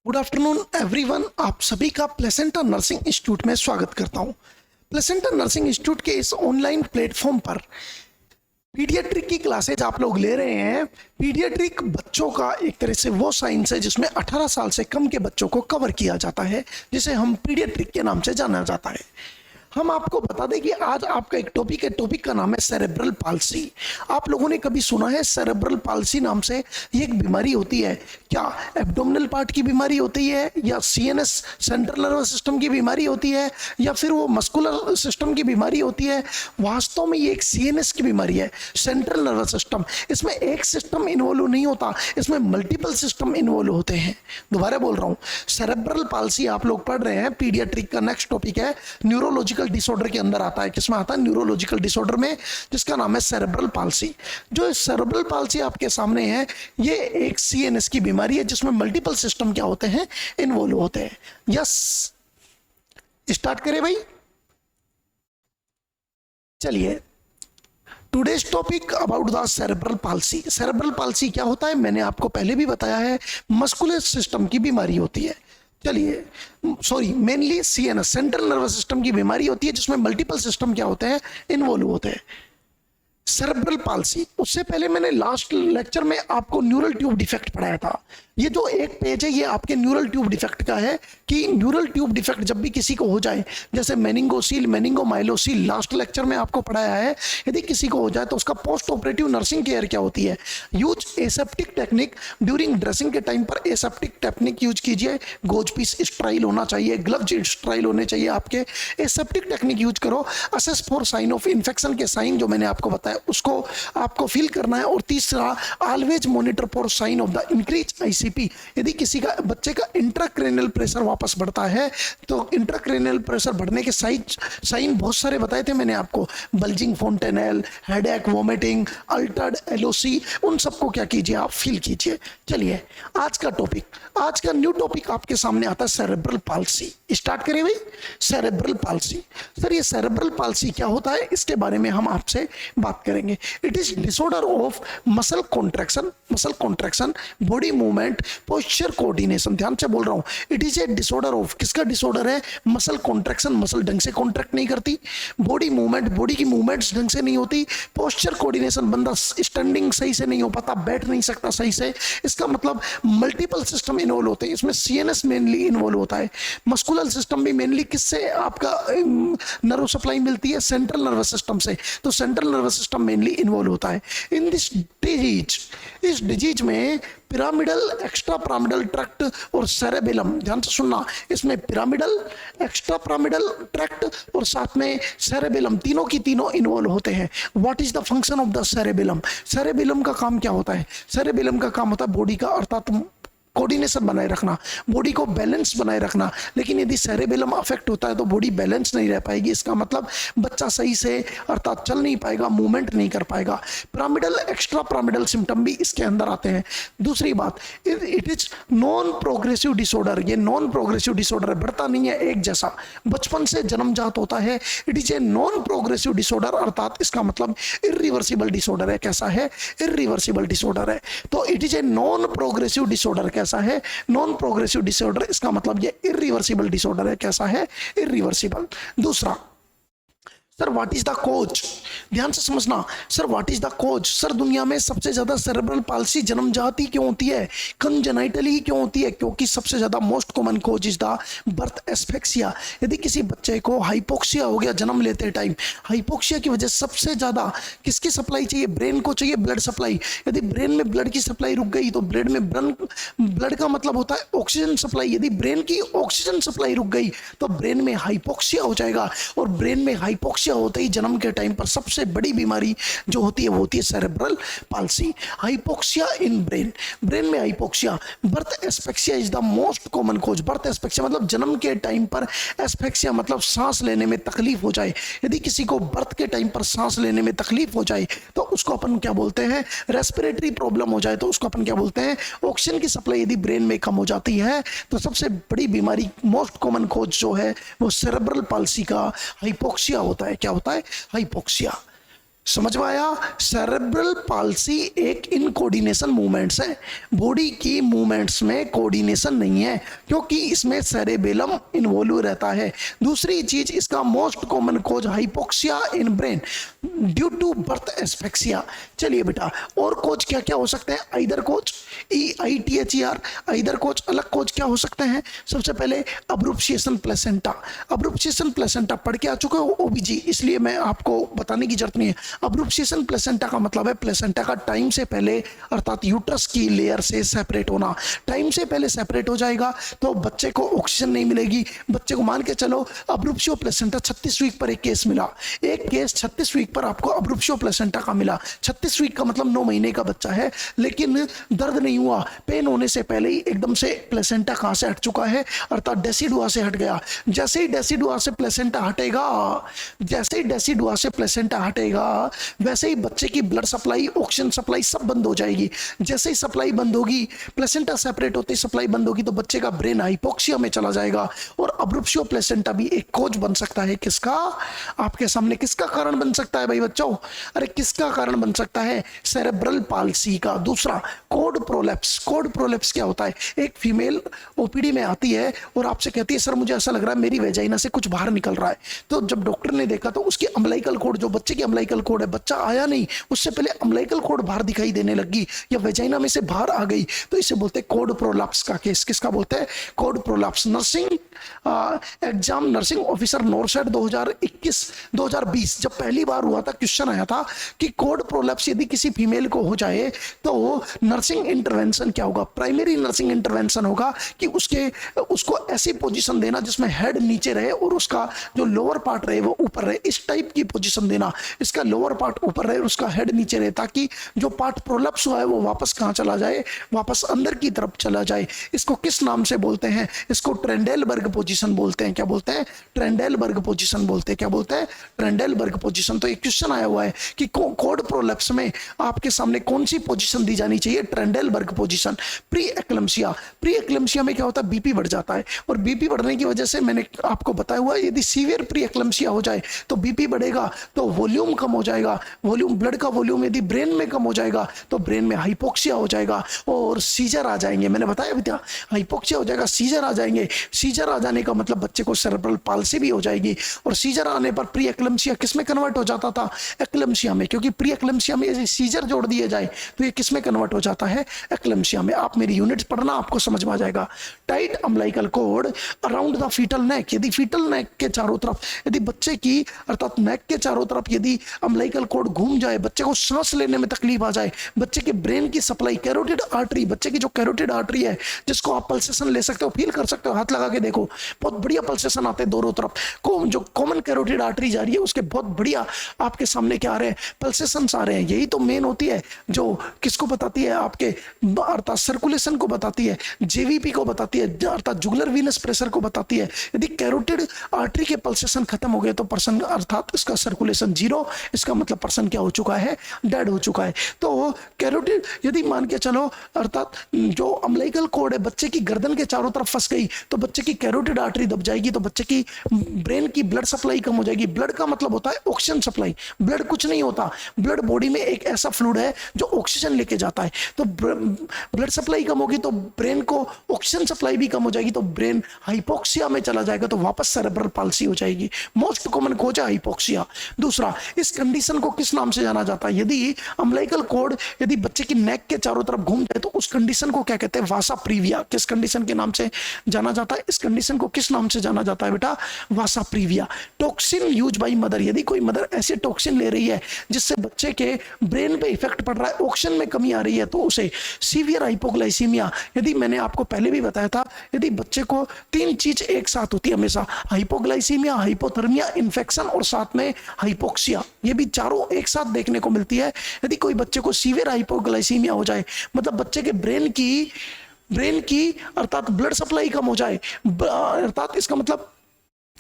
Good afternoon everyone. आप सभी का प्लेसेंटा नर्सिंग इंस्टीट्यूट में स्वागत करता हूं। प्लेसेंटा नर्सिंग इंस्टीट्यूट के इस ऑनलाइन प्लेटफॉर्म पर पीडियाट्रिक की क्लासेज आप लोग ले रहे हैं। पीडियाट्रिक बच्चों का एक तरह से वो साइंस है जिसमें 18 साल से कम के बच्चों को कवर किया जाता है, जिसे हम पीडियाट्रिक के नाम से जाना जाता है। हम आपको बता दें कि आज आपका एक टॉपिक है, टॉपिक का नाम है सेरेब्रल पाल्सी। आप लोगों ने कभी सुना है सेरेब्रल पाल्सी नाम से? ये एक बीमारी होती है क्या? एब्डोमिनल पार्ट की बीमारी होती है, या सीएनएस सेंट्रल नर्वस सिस्टम की बीमारी होती है, या फिर वो मस्कुलर सिस्टम की बीमारी होती है? वास्तव में ये एक सीएनएस की बीमारी है, सेंट्रल नर्वस सिस्टम। इसमें एक सिस्टम इन्वॉल्व नहीं होता, इसमें मल्टीपल सिस्टम इन्वॉल्व होते हैं। दोबारा बोल रहा हूँ, सेरेब्रल पाल्सी आप लोग पढ़ रहे हैं, पीडियाट्रिक का नेक्स्ट टॉपिक है, न्यूरोलॉजिकल डिसऑर्डर के अंदर आता है। किसमें आता है? न्यूरोलॉजिकल डिसऑर्डर में, जिसका नाम है सेरेब्रल पाल्सी। जो सेरेब्रल पाल्सी आपके सामने है, ये एक सीएनएस की बीमारी है जिसमें मल्टीपल सिस्टम क्या होते हैं? इन्वॉल्व होते हैं। यस, स्टार्ट करें भाई। चलिए, today's topic about the cerebral palsy. Cerebral palsy क्या होता है मैंने आपको पहले भी बताया है, मस्कुलर सिस्टम की बीमारी होती है। चलिए, sorry, mainly CNS central nervous system की बीमारी होती है जिसमें मल्टीपल सिस्टम क्या होते हैं? इन्वॉल्व होते हैं। सेरेब्रल पाल्सी, उससे पहले मैंने लास्ट लेक्चर में आपको न्यूरल ट्यूब डिफेक्ट पढ़ाया था। ये जो एक पेज है ये आपके न्यूरल ट्यूब डिफेक्ट का है, कि न्यूरल ट्यूब डिफेक्ट जब भी किसी को हो जाए, जैसे मेनिंगोसील, मेनिंगोमाइलोसील लास्ट लेक्चर में आपको पढ़ाया है, यदि किसी को हो जाए तो उसका पोस्ट ऑपरेटिव नर्सिंग केयर क्या होती है? Use aseptic technique during dressing के टाइम पर एसेप्टिक टेक्निक यूज कीजिए। गोज पीस स्ट्राइल होना चाहिए, ग्लव्स स्ट्राइल होने चाहिए आपके। एसेप्टिक टेक्निक यूज करो। Assess for sign of infection के साइन जो मैंने आपको बताया उसको आपको फील करना है। और तीसरा, always monitor for sign of the increase ICP. यदि किसी का बच्चे का इंट्राक्रेनियल प्रेशर वापस बढ़ता है तो इंट्राक्रेनियल प्रेशर बढ़ने के साइन बहुत सारे बताए थे मैंने आपको, bulging fontanelle, headache, vomiting, altered LOC, उन सबको क्या कीजिए आप फील कीजिए। चलिए, आज का टॉपिक, आज का न्यू टॉपिक आपके सामने आता है सेरेब्रल पाल्सी। स्टार्ट करें भाई। सेरेब्रल पाल्सी, सर ये सेरेब्रल पाल्सी क्या होता है इसके बारे में हम आपसे बात करेंगे। It is disorder of muscle contraction, body movement, posture coordination. ध्यान से बोल रहा हूं, it is a disorder of, किसका डिसऑर्डर है? मसल कॉन्ट्रैक्शन, मसल ढंग से कॉन्ट्रैक्ट नहीं करती। बॉडी मूवमेंट, बॉडी की मूवमेंट्स ढंग से नहीं होती। पोस्चर कोऑर्डिनेशन, बंदा स्टैंडिंग सही से नहीं हो पाता, बैठ नहीं सकता सही से। इसका मतलब मल्टीपल सिस्टम इन्वॉल्व होते हैं। इसमें सीएनएस मेनली इन्वॉल्व होता है। मस्कुलर सिस्टम भी मेनली किससे आपका नर्व सप्लाई मिलती है? सेंट्रल नर्वस सिस्टम से। तो central nervous system mainly involve होता है इन दिस डिजीज। इस डिजीज में पिरामिडल, एक्स्ट्रा पिरामिडल ट्रैक्ट और सेरेबेलम, ध्यान से सुनना, इसमें पिरामिडल, एक्स्ट्रा पिरामिडल ट्रैक्ट और साथ में सेरेबेलम, तीनों की तीनों इन्वॉल्व होते हैं। What is the function of the cerebellum? Cerebellum का काम क्या होता है? सेरेबेलम का काम होता है बॉडी का, अर्थात कोऑर्डिनेशन बनाए रखना, बॉडी को बैलेंस बनाए रखना। लेकिन यदि सेरेबेलम अफेक्ट होता है तो बॉडी बैलेंस नहीं रह पाएगी। इसका मतलब बच्चा सही से अर्थात चल नहीं पाएगा, मूवमेंट नहीं कर पाएगा। पिरामिडल, एक्स्ट्रा पिरामिडल सिम्टम भी इसके अंदर आते हैं। दूसरी बात, it is non progressive disorder. ये नॉन प्रोग्रेसिव डिसऑर्डर है, बढ़ता नहीं है एक जैसा, बचपन से जन्मजात होता है। It is a non progressive disorder, अर्थात इसका मतलब इरिवर्सिबल डिसऑर्डर है। कैसा है? इरिवर्सिबल डिसऑर्डर है। तो it is a non progressive disorder. कैसा है? नॉन प्रोग्रेसिव डिसऑर्डर, इसका मतलब ये इरिवर्सिबल डिसऑर्डर है। कैसा है? इरिवर्सिबल। दूसरा, sir what is the cause? ध्यान से समझना, sir what is the cause? Sir दुनिया में सबसे ज्यादा सेरेब्रल पाल्सी जन्मजात ही क्यों होती है, कंजेनाइटली ही क्यों होती है? क्योंकि सबसे ज्यादा most common cause is the birth asphyxia. यदि किसी बच्चे को हाइपोक्सिया हो गया जन्म लेते टाइम, हाइपोक्सिया की वजह सबसे ज्यादा किसकी सप्लाई चाहिए? ब्रेन को चाहिए ब्लड सप्लाई। यदि ब्रेन में ब्लड की सप्लाई रुक गई तो ब्लड में ब्लड का मतलब होता है ऑक्सीजन सप्लाई। यदि ब्रेन की ऑक्सीजन सप्लाई रुक गई तो ब्रेन में हाइपोक्सिया हो जाएगा। और ब्रेन में हाइपोक्सिया होते ही जन्म के टाइम पर सबसे बड़ी बीमारी जो होती है वो होती है cerebral palsy. Hypoxia in brain, brain में hypoxia. Birth asphyxia is the most common cause. Birth asphyxia मतलब जन्म के टाइम पर, एस्फेक्सिया मतलब सांस लेने में तकलीफ हो जाए। यदि किसी को बर्थ के टाइम पर सांस लेने में तकलीफ हो जाए तो उसको अपन क्या बोलते हैं? रेस्पिरेटरी प्रॉब्लम हो जाए तो उसको अपन क्या बोलते हैं? ऑक्सीजन की सप्लाई यदि ब्रेन में कम हो जाती है तो सबसे बड़ी बीमारी, मोस्ट कॉमन कॉज जो है वो सेरेब्रल पाल्सी का हाइपोक्सिया होता है। क्या होता है? हाइपोक्सिया। समझ में आया? सेरेब्रल पाल्सी एक इनकोऑर्डिनेशन मूवमेंट्स है, बॉडी की मूवमेंट्स में कोऑर्डिनेशन नहीं है क्योंकि इसमें सेरेबेलम इन्वॉल्व रहता है। दूसरी चीज, इसका most common cause hypoxia in brain due to birth asphyxia. चलिए बेटा, और कोच क्या क्या हो सकते हैं? Either cause, EITHER, either cause. अलग कोच क्या हो सकते हैं? सबसे पहले अब्रुप्शिएशन प्लेसेंटा। अब्रुप्शिएशन प्लेसेंटा पढ़ के आ चुके हो OBG, इसलिए मैं आपको बताने की जरूरत नहीं है। अब्रुप्शिएशन प्लेसेंटा का मतलब है प्लेसेंटा का टाइम से पहले अर्थात यूट्रस की लेयर से सेपरेट होना। टाइम से पहले सेपरेट हो जाएगा तो बच्चे को ऑक्सीजन नहीं मिलेगी। बच्चे को मान के चलो अब्रुप्शियो प्लेसेंटा 36 वीक पर एक केस मिला, एक केस 36 वीक पर आपको अब्रुप्शियो प्लेसेंटा का मिला। 36 वीक का मतलब 9 महीने का बच्चा है, लेकिन दर्द नहीं हुआ, पेन होने से पहले ही एकदम से प्लेसेंटा कहां से हट चुका है? अर्थात डेसिडुआ से हट गया। जैसे ही डेसिडुआ से प्लेसेंटा हटेगा, जैसे ही डेसिडुआ से प्लेसेंटा हटेगा, वैसे ही बच्चे की ब्लड सप्लाई, ऑक्सीजन सप्लाई सब बंद हो जाएगी। जैसे ही सप्लाई बंद होगी, प्लेसेंटा सेपरेट होते ही सप्लाई बंद होगी, तो बच्चे का ब्रेन हाइपोक्सिया में चला जाएगा। और अब्रुप्शियो प्लेसेंटा भी एक कोज बन सकता है। किसका? आपके सामने किसका कारण बन सकता है भाई बच्चों? अरे किसका कारण बन सकता है? सेरेब्रल पाल्सी का। दूसरा, कोड प्रोलैप्स। कोड प्रोलैप्स क्या होता है? एक फीमेल OPD में आती है और आपसे कहती है सर मुझे ऐसा लग रहा है मेरी वेजाइना से कुछ बाहर निकल रहा है। तो जब डॉक्टर ने देखा तो उसकी अम्बिलिकल कॉर्ड, जो बच्चे की अम्बिलिकल कॉर्ड है, बच्चा आया नहीं उससे पहले अम्बिलिकल कॉर्ड बाहर दिखाई देने लगी या वेजाइना में से बाहर आ गई, तो इसे बोलते हैं कोड प्रोलैप्स का केस। किसका बोलते हैं? Code prolapse. Nursing exam, nursing officer नॉर्सेट 2021-2020 जब पहली बार हुआ था, क्वेश्चन आया था कि कोड प्रोलैप्स यदि किसी फीमेल को हो जाए तो नर्सिंग इंटरवेंशन क्या होगा? प्राइमरी नर्सिंग इंटरवेंशन होगा कि उसको ऐसी पोजीशन देना जिसमें हेड नीचे रहे और उसका जो लोअर पार्ट रहे वो ऊपर रहे। इस टाइप की पोजीशन देना, इसका लोअर पार्ट ऊपर रहे और उसका हेड नीचे रहे, ताकि जो पार्ट प्रोलैप्स हुआ है वो वापस कहां चला जाए? वापस अंदर की तरफ चला जाए। इसको किस नाम से बोलते हैं? इसको ट्रेंडेलबर्ग पोजीशन बोलते हैं। क्या बोलते हैं? ट्रेंडेलबर्ग पोजीशन बोलते हैं। क्या बोलते हैं? ट्रेंडेलबर्ग पोजीशन। तो एक क्वेश्चन आया हुआ है कि कोड प्रोलैप्स में आपके सामने कौन सी पोजीशन दी जानी चाहिए? Trendelenburg position. Pre eclampsia, pre eclampsia में क्या होता है? बीपी बढ़ जाता है और बीपी बढ़ने की वजह से मैंने आपको बताया हुआ है यदि सीवियर प्री एक्लेम्सिया हो जाए तो बीपी बढ़ेगा तो वॉल्यूम कम हो जाएगा। वॉल्यूम, ब्लड का वॉल्यूम यदि ब्रेन में कम हो जाएगा तो ब्रेन में हाइपोक्सिया हो जाएगा और सीजर आ जाएंगे। मैंने बताया विद्या, हाइपोक्सिया हो जाएगा, सीजर आ जाएंगे। सीजर आ जाने का मतलब बच्चे को सेरेब्रल पाल्सी भी हो जाएगी। और सीजर आने पर प्री एक्लेम्सिया किस में कन्वर्ट हो जाता था? एक्लेम्सिया में, क्योंकि प्री एक्लेम्सिया में यदि सीजर जोड़ दिए जाए तो ये किस में कन्वर्ट हो जाता है? एक्लेम्सिया में। आप मेरी यूनिट्स पढ़ना, आपको समझ में आ जाएगा। Tight umbilical cord around the fetal neck, यदि फीटल नेक के चारों तरफ, यदि बच्चे की अर्थात नेक के चारों तरफ यदि अम्बिलिकल कॉर्ड घूम जाए, बच्चे को सांस लेने में तकलीफ आ जाए, बच्चे के ब्रेन की सप्लाई, कैरोटिड आर्टरी, बच्चे की जो कैरोटिड आर्टरी है जिसको आप पल्सेशन ले सकते हो, फील कर सकते हो, हाथ लगा के देखो, बहुत बढ़िया पल्सेशन आते हैं दोनों तरफ। जो कॉमन कैरोटिड आर्टरी जा रही है उसके बहुत बढ़िया आपके सामने क्या आ रहे हैं? पल्सेशंस आ रहे हैं। यही तो मेन होती है जो किसको बताती है? आपके अर्थात सर्कुलेशन को बताती है, JVP को बताती है, अर्थात जुगुलर वीनस प्रेशर को बताती है। यदि कैरोटिड आर्टरी के पल्सेशन खत्म हो गए तो पर्सन अर्थात इसका सर्कुलेशन जीरो, इसका मतलब पर्सन क्या हो चुका है? डेड हो चुका है। तो कैरोटिड यदि मान के चलो अर्थात जो अम्बिलिकल कॉर्ड है बच्चे की गर्दन के चारों तरफ फंस गई तो बच्चे की कैरोटिड आर्टरी दब जाएगी, तो बच्चे की ब्रेन की ब्लड सप्लाई कम हो जाएगी। ब्लड का मतलब होता है ऑक्सीजन सप्लाई। ब्लड कुछ नहीं होता, ब्लड बॉडी में एक ऐसा फ्लूइड है जो ऑक्सीजन लेके जाता है। तो ब्लड सप्लाई कम होगी तो ब्रेन को ऑक्सीजन सप्लाई भी कम हो जाएगी, तो ब्रेन हाइपोक्सिया में चला जाएगा, तो वापस सेरेब्रल पाल्सी हो जाएगी। मोस्ट कॉमन कॉज है हाइपोक्सिया। दूसरा, इस कंडीशन को किस नाम से जाना जाता है? यदि अम्बिलिकल कॉर्ड यदि बच्चे की नेक के चारों तरफ घूम जाए तो उस कंडीशन को क्या कहते हैं? वासा प्रीविया। किस कंडीशन के नाम से जाना जाता है? इस कंडीशन को किस नाम से जाना जाता है बेटा? Vasa previa. Toxin use by mother, यदि कोई मदर ऐसे टॉक्सिन ले रही है जिससे बच्चे के ब्रेन पे इफेक्ट पड़ रहा है, ऑक्सीजन में कमी आ रही है, तो उसे सीवियर हाइपोग्लाइसीमिया। यदि मैंने आपको पहले भी बताया था, यदि बच्चे को 3 चीज एक साथ होती है हमेशा, हाइपोग्लाइसीमिया, हाइपोथर्मिया, इन्फेक्शन और साथ में हाइपोक्सिया, ये भी चारों एक साथ देखने को मिलती है। यदि कोई बच्चे को सीवियर हाइपोग्लाइसीमिया हो जाए, मतलब बच्चे के ब्रेन की अर्थात ब्लड सप्लाई कम हो जाए, अर्थात इसका मतलब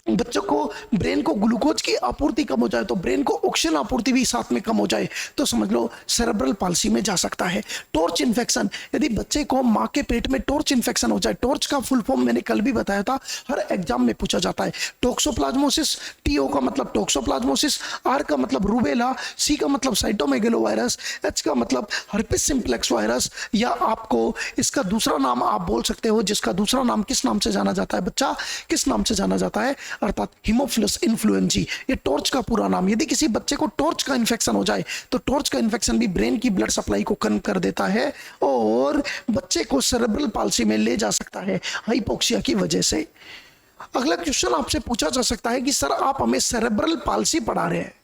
बच्चों को ब्रेन को ग्लूकोज की आपूर्ति कम हो जाए तो ब्रेन को ऑक्सीजन आपूर्ति भी साथ में कम हो जाए तो समझ लो सेरेब्रल पाल्सी में जा सकता है। टॉर्च इन्फेक्शन, यदि बच्चे को मां के पेट में टॉर्च इन्फेक्शन हो जाए, टॉर्च का फुल फॉर्म मैंने कल भी बताया था, हर एग्जाम में पूछा जाता है। टोक्सोप्लाज्मोसिस, टीओ का मतलब टोक्सोप्लाज्मोसिस, आर का मतलब रूबेला, सी का मतलब साइटोमेगेलोवायरस, एच का मतलब हर्पिस सिंप्लेक्स वायरस, या आपको इसका दूसरा नाम आप बोल सकते हो, जिसका दूसरा नाम किस नाम से जाना जाता है बच्चा, किस नाम से जाना जाता है, अर्थात हीमोफिलस इन्फ्लुएंजी। ये टॉर्च का पूरा नाम। यदि किसी बच्चे को टॉर्च का इन्फेक्शन हो जाए तो टॉर्च का इन्फेक्शन भी ब्रेन की ब्लड सप्लाई को कम कर देता है और बच्चे को सेरेब्रल पाल्सी में ले जा सकता है हाइपोक्सिया की वजह से। अगला क्वेश्चन आपसे पूछा जा सकता है कि सर आप हमें सेरेब्रल पाल्सी पढ़ा रहे हैं,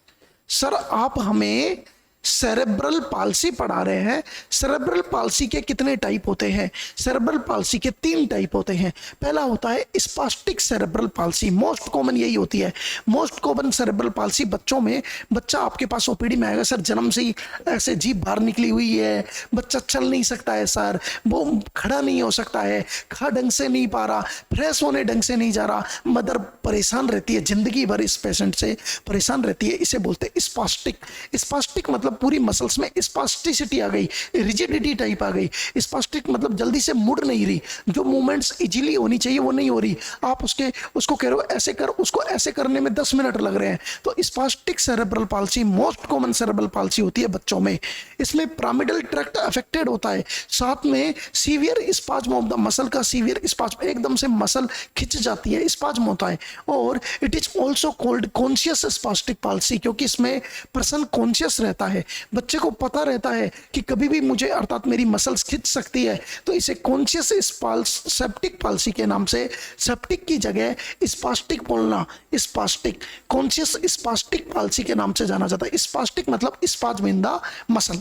सर आप हमें सेरेब्रल पाल्सी पढ़ा रहे हैं, सेरेब्रल पाल्सी के कितने टाइप होते हैं? सेरेब्रल पाल्सी के 3 टाइप होते हैं। पहला होता है spastic cerebral palsy, most common यही होती है। मोस्ट कॉमन सेरेब्रल पाल्सी बच्चों में, बच्चा आपके पास ओपीडी में आएगा, सर जन्म से ही ऐसे जीभ बाहर निकली हुई है, बच्चा चल नहीं सकता है सर, वो खड़ा नहीं हो सकता है, खा ढंग से नहीं पा रहा, फ्रेश होने ढंग से नहीं जा रहा, मदर परेशान रहती है, जिंदगी भर इस पेशेंट से परेशान रहती है, इसे बोलते हैं स्पास्टिक। स्पास्टिक मतलब पूरी मसल्स में स्पास्टिसिटी आ गई, रिजिडिटी टाइप आ गई। स्पास्टिक मतलब जल्दी से मुड़ नहीं रही, जो मूवमेंट्स इजीली होनी चाहिए वो नहीं हो रही, आप उसको कह रहे हो ऐसे कर, उसको ऐसे करने में 10 मिनट लग रहे हैं। तो spastic cerebral palsy most common cerebral palsy होती है बच्चों में। इसमें पिरामिडल ट्रैक्ट अफेक्टेड होता है, साथ में severe spasm of the muscle का सीवियर स्पाज्म, एकदम से मसल खिंच जाती है, स्पाज्म होता है। और it is also called conscious spastic palsy, क्योंकि इसमें पर्सन कॉन्शियस रहता है, बच्चे को पता रहता है कि कभी भी मुझे अर्थात मेरी मसल्स खिंच सकती है, तो इसे कॉन्शियस सेप्टिक पाल्सी के नाम से, सेप्टिक की जगह स्पास्टिक बोलना, स्पास्टिक, कॉन्शियस स्पास्टिक पाल्सी के नाम से जाना जाता है। स्पास्टिक मतलब स्पाज्म इन द मसल।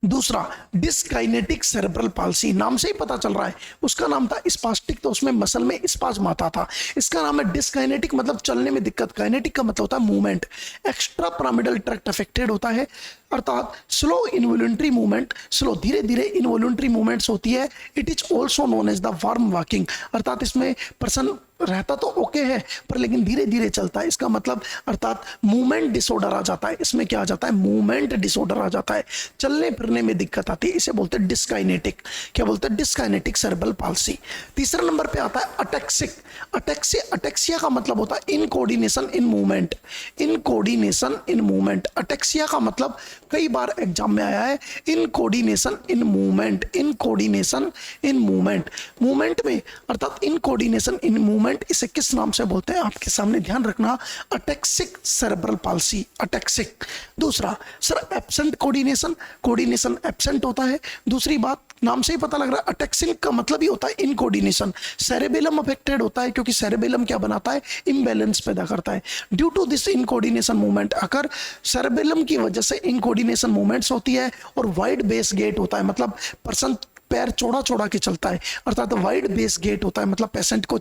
दूसरा डिस्काइनेटिक सेरेब्रल पाल्सी, नाम से ही पता चल रहा है, उसका नाम था स्पास्टिक तो उसमें मसल में स्पाज्म आता था, इसका नाम है डिस्काइनेटिक मतलब चलने में दिक्कत, काइनेटिक का मतलब होता है movement. Extra pyramidal tract affected होता है, अर्थात स्लो इनवॉलंटरी मूवमेंट, स्लो धीरे धीरे इनवॉलंटरी मूवमेंट्स होती है। It is also known as the warm walking, अर्थात इसमें पर्सन रहता तो ओके है पर लेकिन धीरे धीरे चलता है, इसका मतलब अर्थात मूवमेंट डिसऑर्डर आ जाता है। इसमें क्या आ जाता है? मूवमेंट डिसऑर्डर आ जाता है, चलने फिरने में दिक्कत आती है, इसे बोलते हैं डिस्काइनेटिक। क्या बोलते हैं? Dyskinetic cerebral palsy. तीसरा नंबर पे आता है अटेक्सिक। अटेक्सिया का मतलब होता है incoordination in movement, incoordination in movement. Ataxia का मतलब कई बार एग्जाम में आया है, incoordination in movement, incoordination in movement, movement में अर्थात इनकोऑर्डिनेशन इन मूवमेंट, इसे किस नाम से बोलते हैं आपके सामने ध्यान रखना, अटेक्सिक सेरेब्रल पाल्सी, अटेक्सिक। दूसरा sir absent coordination, coordination absent होता है। दूसरी बात नाम से ही पता लग रहा है, अटेक्सिन का मतलब ही होता है इनकोऑर्डिनेशन। सेरेबेलम अफेक्टेड होता है क्योंकि सेरेबेलम क्या बनाता है? इम्बैलेंस पैदा करता है। Due to this incoordination movement occur, cerebellum की वजह से इनकोऑर्डिनेशन मूवमेंट्स होती है और वाइड बेस गेट होता है, मतलब पर्सन पैर चौड़ा चौड़ा के चलता है, अर्थात वाइड बेस गेट होता है, मतलब पेशेंट को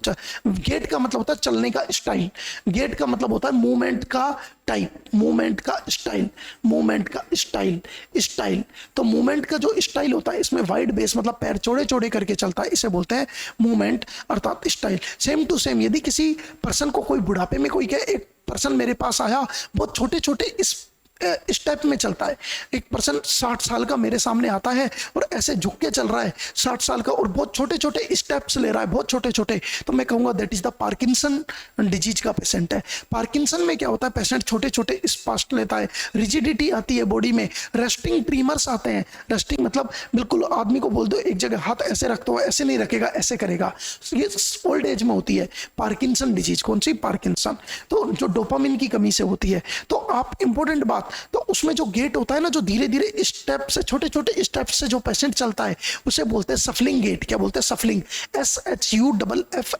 गेट का मतलब होता है चलने का स्टाइल, गेट का मतलब होता है मूवमेंट का टाइप, मूवमेंट का स्टाइल, मूवमेंट का स्टाइल, स्टाइल। तो मूवमेंट का जो स्टाइल होता है इसमें वाइड बेस मतलब पैर चौड़े चौड़े करके चलता है, इसे बोलते हैं मूवमेंट अर्थात स्टाइल। सेम टू सेम यदि किसी पर्सन को कोई बुढ़ापे में कोई कहे, एक पर्सन मेरे पास आया बहुत छोटे छोटे इस स्टेप में चलता है, एक पर्सन 60 साल का मेरे सामने आता है और ऐसे झुक के चल रहा है 60 साल का और बहुत छोटे छोटे स्टेप्स ले रहा है, बहुत छोटे छोटे, तो मैं कहूंगा that is the Parkinson disease का पेशेंट है। पार्किंसन में क्या होता है? पेशेंट छोटे छोटे स्पास्ट लेता है, रिजिडिटी आती है बॉडी में, रेस्टिंग ट्रीमर्स आते हैं। रेस्टिंग मतलब बिल्कुल आदमी को बोल दो एक जगह हाथ ऐसे रख दो, ऐसे नहीं रखेगा, ऐसे करेगा, ये ओल्ड एज में होती है पार्किंसन डिजीज। कौन सी? पार्किंसन। तो जो डोपामिन की कमी से होती है। तो आप इंपॉर्टेंट बात, तो उसमें जो गेट होता है ना, जो धीरे धीरे स्टेप से, छोटे छोटे स्टेप से जो पेशेंट चलता है उसे बोलते हैं सफलिंग गेट। क्या बोलते हैं? सफलिंग, SHUFFLING।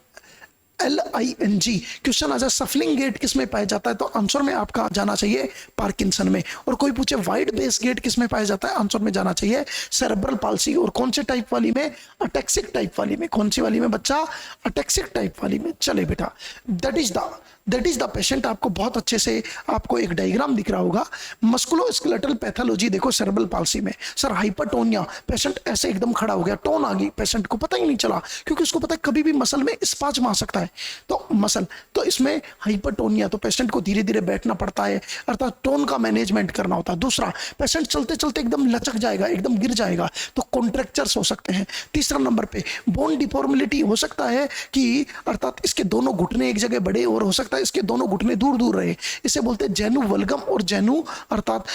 क्वेश्चन आ जाए सफलिंग गेट किस में पाया जाता है, तो आंसर में आपका जाना चाहिए पार्किंसन में। और कोई पूछे वाइड बेस गेट किस में पाया जाता है, आंसर में जाना चाहिए सेरेब्रल पाल्सी। और कौन से टाइप वाली में? अटेक्सिक टाइप वाली में। कौन सी वाली में बच्चा? अटेक्सिक टाइप वाली में। चले बेटा, that is the that is the patient. आपको बहुत अच्छे से आपको एक डायग्राम दिख रहा होगा। मस्कुलोस्केलेटल पैथोलॉजी देखो सेरेब्रल पाल्सी में, सर हाइपरटोनिया, पेशेंट ऐसे एकदम खड़ा हो गया, टोन आ गई, पेशेंट को पता ही नहीं चला, क्योंकि उसको पता है कभी भी मसल में स्पाज्म आ सकता है, तो मसल, तो इसमें हाइपरटोनिया, तो पेशेंट को धीरे धीरे बैठना पड़ता है, अर्थात टोन का मैनेजमेंट करना होता है। दूसरा, पेशेंट चलते चलते एकदम लचक जाएगा, एकदम गिर जाएगा, तो कॉन्ट्रैक्चर्स हो सकते हैं। तीसरा नंबर पे बोन डिफॉर्मिलिटी हो सकता है कि अर्थात इसके दोनों घुटने एक जगह बड़े और हो सकता है इसके दोनों घुटने दूर दूर रहे, इसे बोलते हैं जेनु वल्गम और जेनु, अर्थात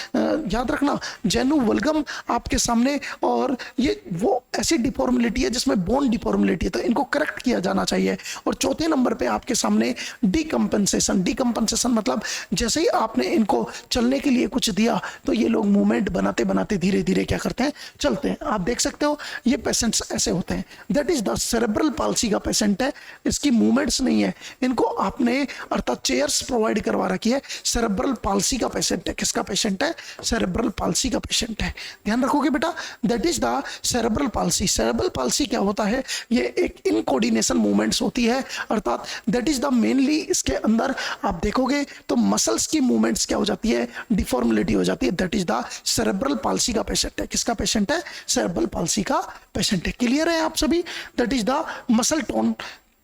याद रखना जेनु वल्गम आपके सामने, और ये वो ऐसी डिफॉर्मिलिटी है जिसमें बोन डिफॉर्मिलिटी है, तो इनको करेक्ट किया जाना चाहिए। और चौथे नंबर पे आपके सामने डीकंपेंसेशन। डीकंपेंसेशन मतलब जैसे ही आपने इनको चलने के लिए कुछ दिया तो ये लोग मूवमेंट बनाते बनाते धीरे धीरे क्या करते हैं, चलते हैं। आप देख सकते हो ये पेशेंट्स ऐसे होते हैं, that is the cerebral palsy का पेशेंट है, इसकी मूवमेंट्स नहीं है, इनको आपने अर्थात चेयर्स प्रोवाइड करवा रखी है। सेरेब्रल पाल्सी का पेशेंट है, किसका पेशेंट है, सेरेब्रल पाल्सी का पेशेंट है, ध्यान रखोगे बेटा, that is the cerebral palsy. Cerebral palsy क्या होता है, ये एक इनकोऑर्डिनेशन मूवमेंट्स होती है, अर्थात दैट इज द मेनली, इसके अंदर आप देखोगे तो मसल्स की मूवमेंट्स क्या हो जाती है, डिफॉर्मिलिटी हो जाती है, that is the cerebral palsy का पेशेंट है। किसका पेशेंट है, सेरेब्रल पाल्सी का पेशेंट है। क्लियर है आप सभी, that is the muscle tone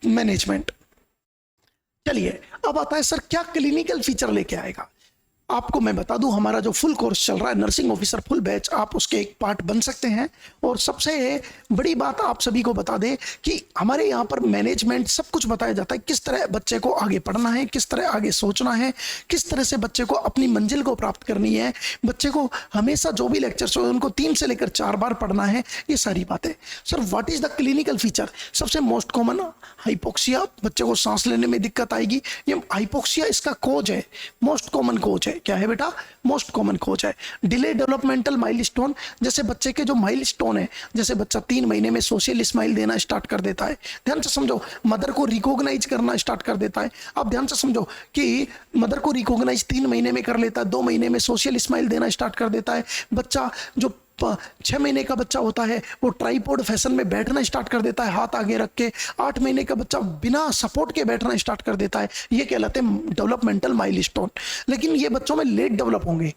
management. चलिए अब आता है सर क्या क्लिनिकल फीचर लेके आएगा। आपको मैं बता दूं, हमारा जो फुल कोर्स चल रहा है नर्सिंग ऑफिसर फुल बैच, आप उसके एक पार्ट बन सकते हैं। और सबसे बड़ी बात आप सभी को बता दें कि हमारे यहाँ पर मैनेजमेंट सब कुछ बताया जाता है, किस तरह बच्चे को आगे पढ़ना है, किस तरह आगे सोचना है, किस तरह से बच्चे को अपनी मंजिल को प्राप्त करनी है। बच्चे को हमेशा जो भी लेक्चर्स हो उनको 3 से लेकर 4 बार पढ़ना है, ये सारी बातें। Sir what is the clinical feature, सबसे मोस्ट कॉमन हाइपोक्सिया, बच्चे को सांस लेने में दिक्कत आएगी, ये हाइपोक्सिया इसका कोज है, मोस्ट कॉमन कोज है। क्या है बेटा, मोस्ट कॉमन कोज है। डिले डेवलपमेंटल माइलस्टोन, जैसे बच्चे के जो माइलस्टोन है, जैसे बच्चा 3 महीने में सोशल स्माइल देना स्टार्ट कर देता है, ध्यान से समझो, मदर को रिकॉग्नाइज करना स्टार्ट कर देता है। आप ध्यान से समझो कि मदर को रिकॉग्नाइज 3 महीने में कर लेता है, 2 महीने में सोशल स्माइल देना स्टार्ट कर देता है। बच्चा जो 6 महीने का बच्चा होता है वो ट्राइपॉड फैशन में बैठना स्टार्ट कर देता है, हाथ आगे रख के। 8 महीने का बच्चा बिना सपोर्ट के बैठना स्टार्ट कर देता है, ये कहलाते हैं डेवलपमेंटल माइलस्टोन। लेकिन ये बच्चों में लेट डेवलप होंगे।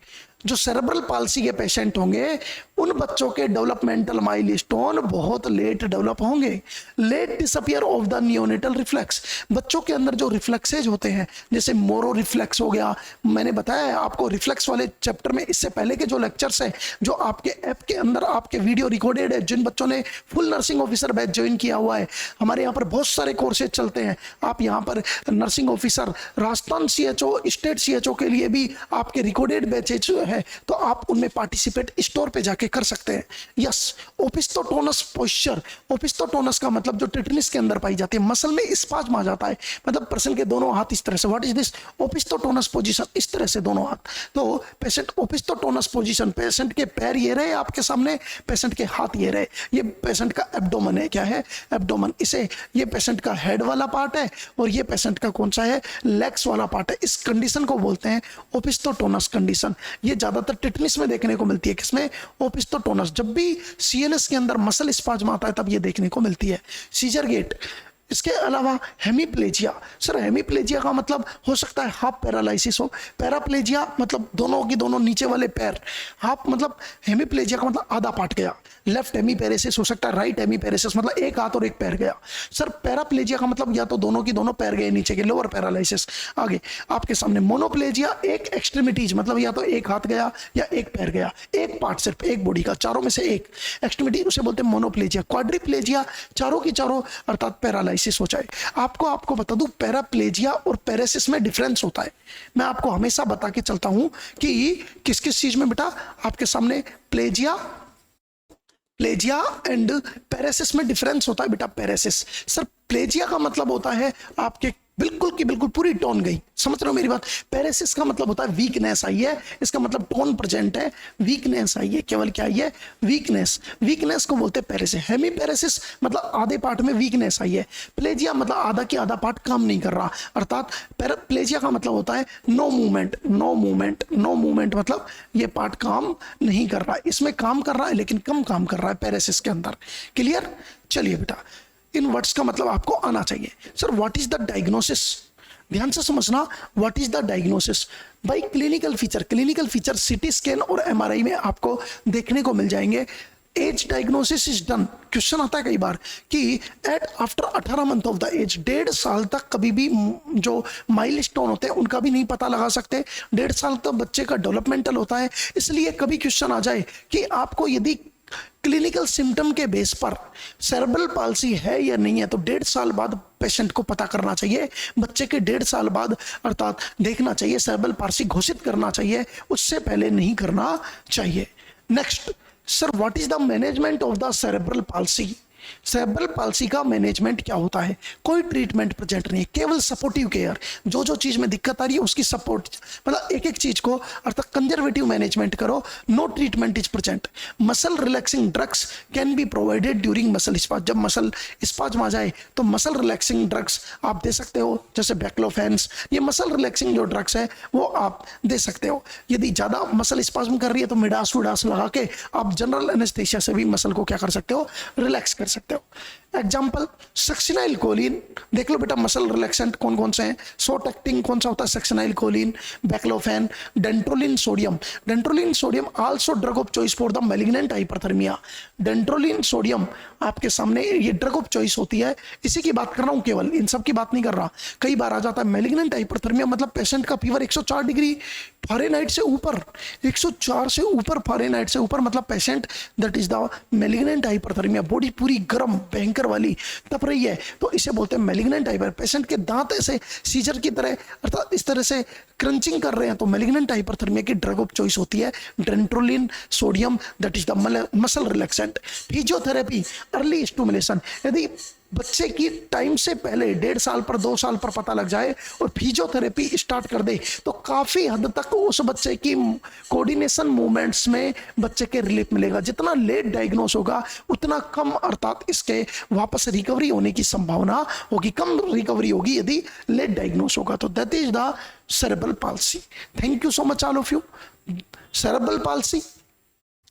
जो सेरेब्रल पाल्सी के पेशेंट होंगे उन बच्चों के डेवलपमेंटल माइलस्टोन बहुत लेट डेवलप होंगे। Late disappear of the neonatal reflex, बच्चों के अंदर जो रिफ्लेक्सेज होते हैं, जैसे मोरो रिफ्लेक्स हो गया, मैंने बताया आपको रिफ्लेक्स वाले चैप्टर में, इससे पहले के जो लेक्चर्स हैं जो आपके ऐप के अंदर आपके वीडियो रिकॉर्डेड है, जिन बच्चों ने full nursing officer batch join किया हुआ है, हमारे यहाँ पर बहुत सारे कोर्सेज चलते हैं। आप यहाँ पर nursing officer Rajasthan CHO, state CHO के लिए भी आपके रिकॉर्डेड बैचेज है, तो आप उनमें पार्टिसिपेट स्टोर पे जाके कर सकते हैं। यस, ओपिस्थोटोनस पोस्चर, ओपिस्थोटोनस का मतलब जो टेटनिस के अंदर पाई जाती है, मसल में स्पाज्म आ जाता है, मतलब पर्सन के दोनों हाथ इस तरह से, व्हाट इज दिस, ओपिस्थोटोनस पोजीशन, इस तरह से दोनों हाथ। तो पेशेंट ओपिस्थोटोनस पोजीशन, पेशेंट के पैर ये रहे आपके सामने, पेशेंट के हाथ ये रहे, ये पेशेंट का एब्डोमेन है। क्या है, एब्डोमेन। इसे, ये पेशेंट का हेड वाला पार्ट है और ये पेशेंट का कौन सा है, लेग्स वाला पार्ट है। इस कंडीशन को बोलते हैं ओपिस्थोटोनस कंडीशन। ये ज्यादातर टिटनिस में देखने को मिलती है, किसमें, ओपिस्थोटोनस। जब भी CNS के अंदर मसल स्पाज्म आता है तब ये देखने को मिलती है। सीजर गेट, इसके अलावा हेमीप्लेजिया, सर हेमीप्लेजिया का मतलब हो सकता है हाफ पैरालाइसिस हो, पैराप्लेजिया मतलब दोनों की दोनों नीचे वाले पैर, हाफ मतलब हेमीप्लेजिया का मतलब आधा पार्ट गया, लेफ्ट हेमीपेरेसिस हो सकता है, राइट हेमीपेरेसिस मतलब एक हाथ और एक पैर गया। सर पैराप्लेजिया का मतलब या तो दोनों की दोनों पैर गए नीचे के, लोअर पैरालाइसिस। आगे आपके सामने मोनोप्लेजिया, एक एक्सट्रीमिटीज मतलब या तो एक हाथ गया या एक पैर गया, एक पार्ट सिर्फ एक बॉडी का, चारों में से एक एक्सट्रीमिटी, उसे बोलते हैं मोनोप्लेजिया। क्वाड्रिप्लेजिया, चारों की चारों अर्थात पैरालाइसिस हो जाए। आपको बता दूं, पैराप्लेजिया और पैरेसिस में डिफरेंस होता है। मैं आपको हमेशा बता के चलता हूं कि किस किस चीज में बेटा, आपके सामने प्लेजिया एंड पैरेसिस में डिफरेंस होता है बेटा। पैरेसिस, सर प्लेजिया का मतलब होता है आपके बिल्कुल की बिल्कुल पूरी टोन गई, समझ रहे हो मेरी बात। पैरेसिस का मतलब होता है वीकनेस आई है, इसका मतलब टोन प्रेजेंट है, वीकनेस आई है, केवल क्या आई है, वीकनेस। वीकनेस को बोलते हैं पैरेसिस। हेमी पैरेसिस मतलब आधे पार्ट में वीकनेस आई है। प्लेजिया मतलब आधा की आधा पार्ट काम नहीं कर रहा, अर्थात प्लेजिया का मतलब होता है no movement. No movement, no movement मतलब ये पार्ट काम नहीं कर रहा है, इसमें काम कर रहा है लेकिन कम काम कर रहा है पैरेसिस के अंदर। क्लियर। चलिए बेटा, इन वर्ड्स का मतलब आपको आना चाहिए। Sir what is the diagnosis, ध्यान से समझना, व्हाट इज द डायग्नोसिस भाई। क्लिनिकल फीचर सीटी स्कैन और एमआरआई में आपको देखने को मिल जाएंगे। As diagnosis is done. Question आता है कई बार कि at after 18 month of the age, 1.5 साल तक कभी भी जो माइलस्टोन होते हैं उनका भी नहीं पता लगा सकते। 1.5 साल तक बच्चे का डेवलपमेंटल होता है, इसलिए कभी क्वेश्चन आ जाए कि आपको यदि क्लिनिकल सिम्टम के बेस पर सेरेब्रल पाल्सी है या नहीं है तो 1.5 साल बाद पेशेंट को पता करना चाहिए। बच्चे के 1.5 साल बाद अर्थात देखना चाहिए, सेरेब्रल पाल्सी घोषित करना चाहिए, उससे पहले नहीं करना चाहिए। Next sir, what is the management of the cerebral palsy. Cerebral palsy का मैनेजमेंट क्या होता है? कोई ट्रीटमेंट प्रेजेंट नहीं है, केवल सपोर्टिव केयर। जो जो चीज में दिक्कत आ रही है उसकी सपोर्ट, मतलब एक एक चीज को अर्थात कंजर्वेटिव मैनेजमेंट करो। No treatment is present. Muscle relaxing drugs can be provided during muscle spasm. जब मसल स्पाज्म आ जाए तो मसल रिलैक्सिंग ड्रग्स आप दे सकते हो, जैसे बैक्लोफेन्स। ये मसल रिलैक्सिंग जो ड्रग्स है वो आप दे सकते हो। यदि ज्यादा मसल स्पाज्म कर रही है तो मिडास विडास लगा के आप जनरल एनेस्थेसिया से भी मसल को क्या कर सकते हो, रिलैक्स कर सकते हो। एग्जाम्पल सक्सिनाइल कोलिन, देख लो बेटा मसल रिलैक्सेंट कौन कौन से हैं। सोट एक्टिंग कौन सा होता है? Succinylcholine, baclofen, dantrolene sodium. Dantrolene sodium also drug of choice for the malignant hyperthermia. Dantrolene sodium आपके सामने ये ड्रग ऑफ चॉइस होती है, इसी की बात कर रहा हूं, केवल इन सब की बात नहीं कर रहा। कई बार आ जाता है मैलिग्नेंट हाइपरथर्मिया, मतलब पेशेंट का फीवर 104 डिग्री फ़ारेनहाइट से ऊपर, 104 से ऊपर फ़ारेनहाइट से ऊपर, मतलब patient that is the malignant hyperthermia. Body पूरी गर्म भयंकर वाली तप रही है तो इसे बोलते हैं मैलिग्नेंट हाइपर। पेशेंट के दांत ऐसे सीजर की तरह अर्थात इस तरह से क्रंचिंग कर रहे हैं तो मैलिग्नेंट हाइपरथर्मिया की ड्रग ऑफ चॉइस होती है dantrolene sodium, that is the muscle relaxant. Physiotherapy, early stimulation. यदि बच्चे की टाइम से पहले 1.5 साल पर 2 साल पर पता लग जाए और फिजियोथेरेपी स्टार्ट कर दे तो काफी हद तक उस बच्चे की कोऑर्डिनेशन मूवमेंट्स में बच्चे के रिलीफ मिलेगा। जितना लेट डायग्नोस होगा उतना कम अर्थात इसके वापस रिकवरी होने की संभावना होगी, कम रिकवरी होगी यदि लेट डायग्नोस होगा। तो that is the cerebral palsy. Thank you so much all of you. Cerebral palsy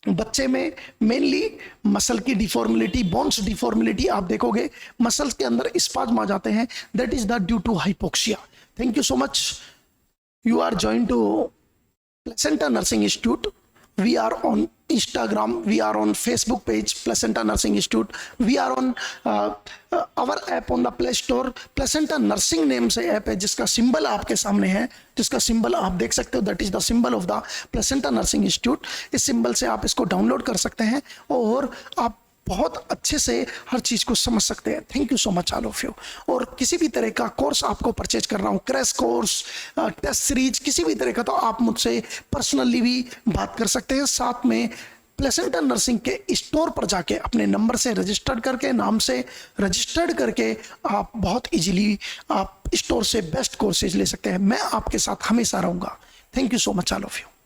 बच्चे में मेनली मसल की डिफॉर्मिलिटी, बोन्स डिफॉर्मिलिटी आप देखोगे, मसल्स के अंदर स्पाज्म आ जाते हैं, that is the due to hypoxia. Thank you so much. You are join to placenta nursing institute. We are on Instagram, we are on Facebook page Placenta Nursing Institute, we are on our app on the Play Store। Placenta Nursing name से app है जिसका symbol आपके सामने है, जिसका symbol आप देख सकते हो, that is the symbol of the Placenta Nursing Institute। इस सिंबल से आप इसको डाउनलोड कर सकते हैं और आप बहुत अच्छे से हर चीज को समझ सकते हैं। Thank you so much all of you. और किसी भी तरह का कोर्स आपको परचेज करना हो, क्रैश कोर्स, टेस्ट सीरीज, किसी भी तरह का, तो आप मुझसे पर्सनली भी बात कर सकते हैं। साथ में प्लेसेंटा नर्सिंग के स्टोर पर जाके अपने नंबर से रजिस्टर्ड करके, नाम से रजिस्टर्ड करके आप बहुत इजीली आप स्टोर से बेस्ट कोर्सेज ले सकते हैं। मैं आपके साथ हमेशा रहूंगा। Thank you so much all of you.